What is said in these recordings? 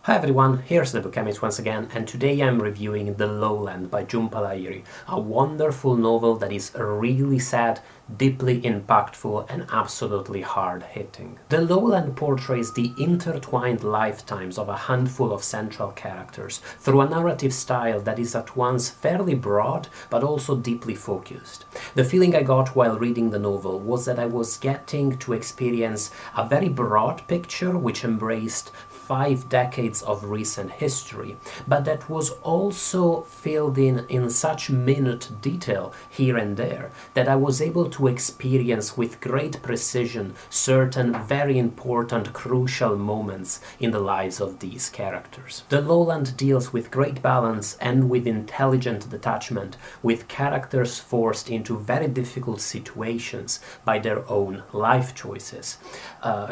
Hi everyone, here's the Bookchemist once again, and today I'm reviewing The Lowland by Jhumpa Lahiri, a wonderful novel that is really sad, deeply impactful and absolutely hard-hitting. The Lowland portrays the intertwined lifetimes of a handful of central characters through a narrative style that is at once fairly broad but also deeply focused. The feeling I got while reading the novel was that I was getting to experience a very broad picture which embraced 5 decades of recent history, but that was also filled in such minute detail here and there that I was able to experience with great precision certain very important, crucial moments in the lives of these characters. The Lowland deals with great balance and with intelligent detachment, with characters forced into very difficult situations by their own life choices,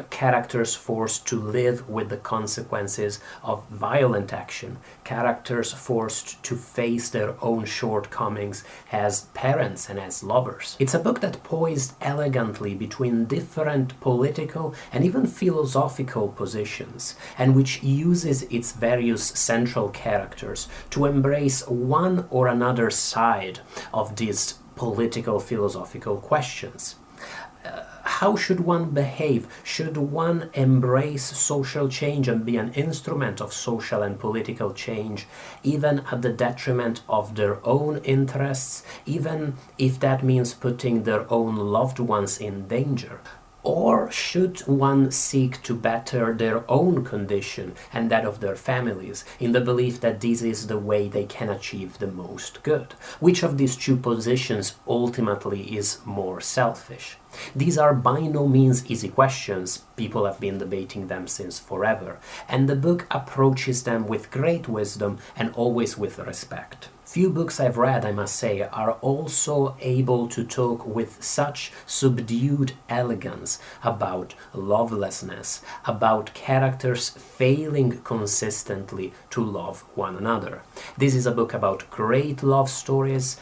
characters forced to live with the consequences of violent action, characters forced to face their own shortcomings as parents and as lovers. It's a book that poised elegantly between different political and even philosophical positions, and which uses its various central characters to embrace one or another side of these political philosophical questions. How should one behave? Should one embrace social change and be an instrument of social and political change, even at the detriment of their own interests, even if that means putting their own loved ones in danger? Or should one seek to better their own condition and that of their families, in the belief that this is the way they can achieve the most good? Which of these two positions ultimately is more selfish? These are by no means easy questions. People have been debating them since forever, and the book approaches them with great wisdom and always with respect. Few books I've read, I must say, are also able to talk with such subdued elegance about lovelessness, about characters failing consistently to love one another. This is a book about great love stories.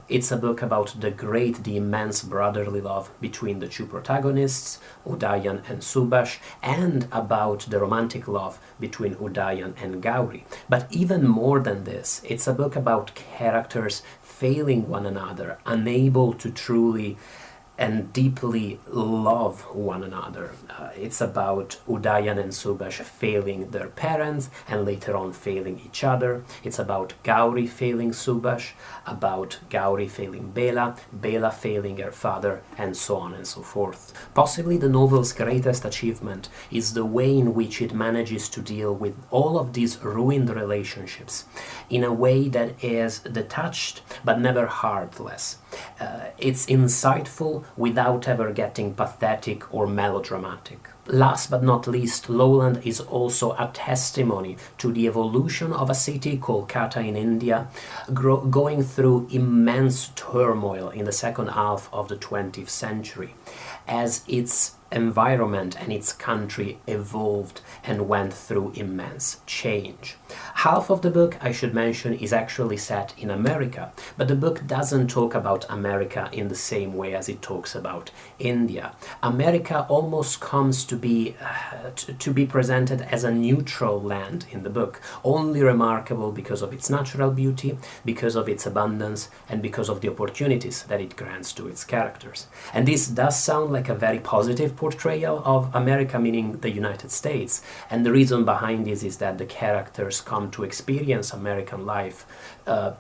It's a book about the immense brotherly love between the two protagonists, Udayan and Subhash, and about the romantic love between Udayan and Gauri. But even more than this, it's a book about characters failing one another, unable to truly and deeply love one another. It's about Udayan and Subhash failing their parents and later on failing each other. It's about Gauri failing Subhash, about Gauri failing Bela, Bela failing her father, and so on and so forth. Possibly the novel's greatest achievement is the way in which it manages to deal with all of these ruined relationships in a way that is detached but never heartless. It's insightful without ever getting pathetic or melodramatic. Last but not least, Lowland is also a testimony to the evolution of a city, Kolkata in India, going through immense turmoil in the second half of the 20th century, as its environment and its country evolved and went through immense change. Half of the book, I should mention, is actually set in America, but the book doesn't talk about America in the same way as it talks about India. America almost comes to be presented as a neutral land in the book, only remarkable because of its natural beauty, because of its abundance, and because of the opportunities that it grants to its characters. And this does sound like a very positive portrayal of America, meaning the United States, and the reason behind this is that the characters come to experience American life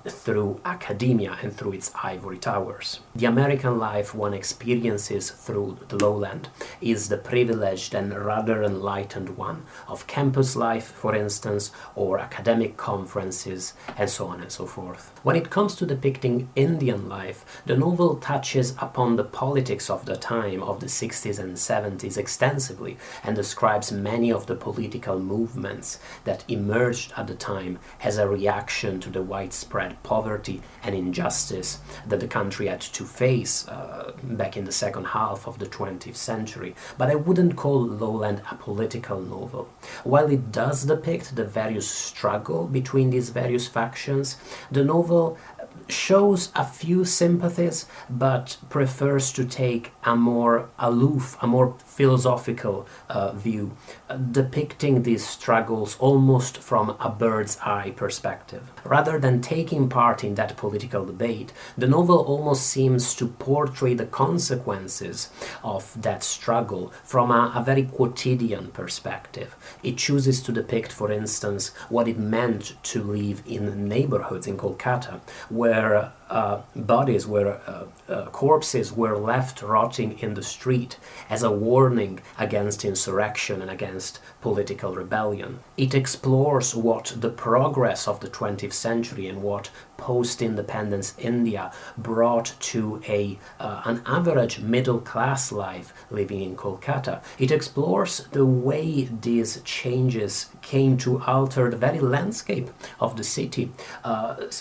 through academia and through its ivory towers. The American life one experiences through the Lowland is the privileged and rather enlightened one of campus life, for instance, or academic conferences, and so on and so forth. When it comes to depicting Indian life, the novel touches upon the politics of the time, of the 60s and 70s extensively, and describes many of the political movements that emerged at the time as a reaction to the widespread poverty and injustice that the country had to face back in the second half of the 20th century. But I wouldn't call Lowland a political novel. While it does depict the various struggle between these various factions, the novel shows a few sympathies, but prefers to take a more aloof, a more philosophical view, depicting these struggles almost from a bird's eye perspective. Rather than taking part in that political debate, the novel almost seems to portray the consequences of that struggle from a very quotidian perspective. It chooses to depict, for instance, what it meant to live in neighborhoods in Kolkata, where bodies, where corpses were left rotting in the street as a warning against insurrection and against political rebellion. It explores what the progress of the 20th century and what post-independence India brought to an average middle-class life living in Kolkata. It explores the way these changes came to alter the very landscape of the city,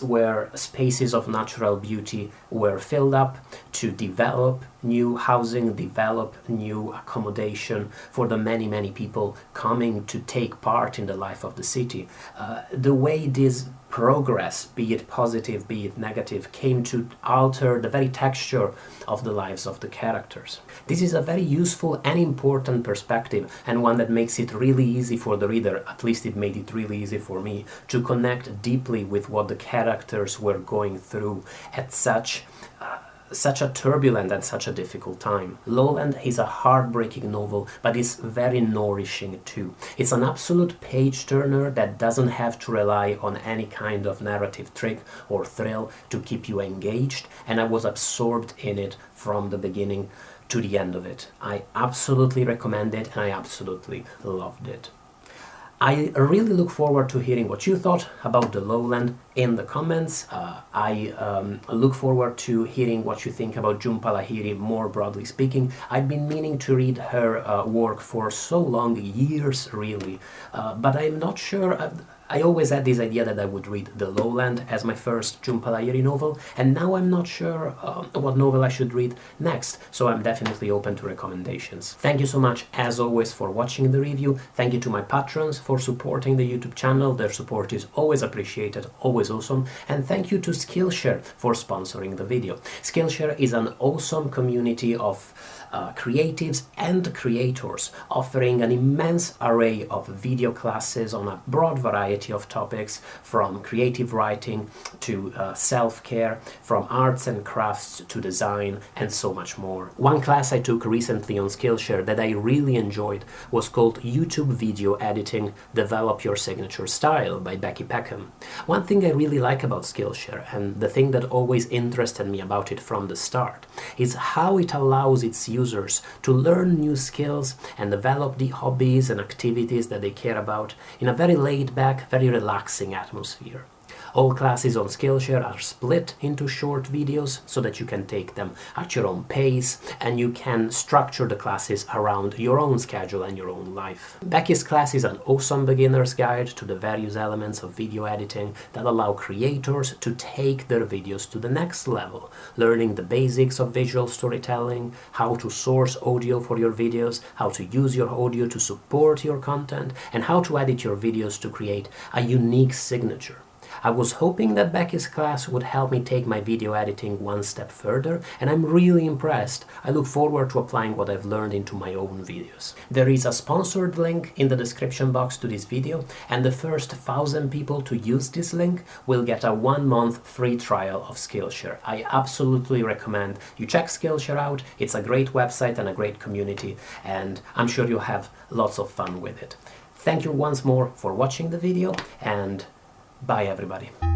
where spaces of natural beauty were filled up to develop new housing, develop new accommodation for the many, many people coming to take part in the life of the city. The way this progress, be it positive, be it negative, came to alter the very texture of the lives of the characters. This is a very useful and important perspective, and one that makes it really easy for the reader, at least it made it really easy for me, to connect deeply with what the characters were going through at such a turbulent and such a difficult time. Lowland is a heartbreaking novel, but it's very nourishing too. It's an absolute page-turner that doesn't have to rely on any kind of narrative trick or thrill to keep you engaged, and I was absorbed in it from the beginning to the end of it. I absolutely recommend it, and I absolutely loved it. I really look forward to hearing what you thought about the Lowland in the comments. I look forward to hearing what you think about Jhumpa Lahiri, more broadly speaking. I've been meaning to read her work for so long, years really, but I'm not sure. I always had this idea that I would read The Lowland as my first Jhumpa Lahiri novel, and now I'm not sure what novel I should read next, so I'm definitely open to recommendations. Thank you so much, as always, for watching the review. Thank you to my patrons for supporting the YouTube channel. Their support is always appreciated, always awesome. And thank you to Skillshare for sponsoring the video. Skillshare is an awesome community of creatives and creators, offering an immense array of video classes on a broad variety of topics, from creative writing to self-care, from arts and crafts to design, and so much more. One class I took recently on Skillshare that I really enjoyed was called YouTube Video Editing: Develop Your Signature Style by Becky Peckham. One thing I really like about Skillshare, and the thing that always interested me about it from the start, is how it allows its users to learn new skills and develop the hobbies and activities that they care about in a very laid-back, very relaxing atmosphere. All classes on Skillshare are split into short videos so that you can take them at your own pace, and you can structure the classes around your own schedule and your own life. Becky's class is an awesome beginner's guide to the various elements of video editing that allow creators to take their videos to the next level, learning the basics of visual storytelling, how to source audio for your videos, how to use your audio to support your content, and how to edit your videos to create a unique signature. I was hoping that Becky's class would help me take my video editing one step further, and I'm really impressed. I look forward to applying what I've learned into my own videos. There is a sponsored link in the description box to this video, and the first 1,000 people to use this link will get a 1-month free trial of Skillshare. I absolutely recommend you check Skillshare out. It's a great website and a great community, and I'm sure you'll have lots of fun with it. Thank you once more for watching the video, and bye everybody.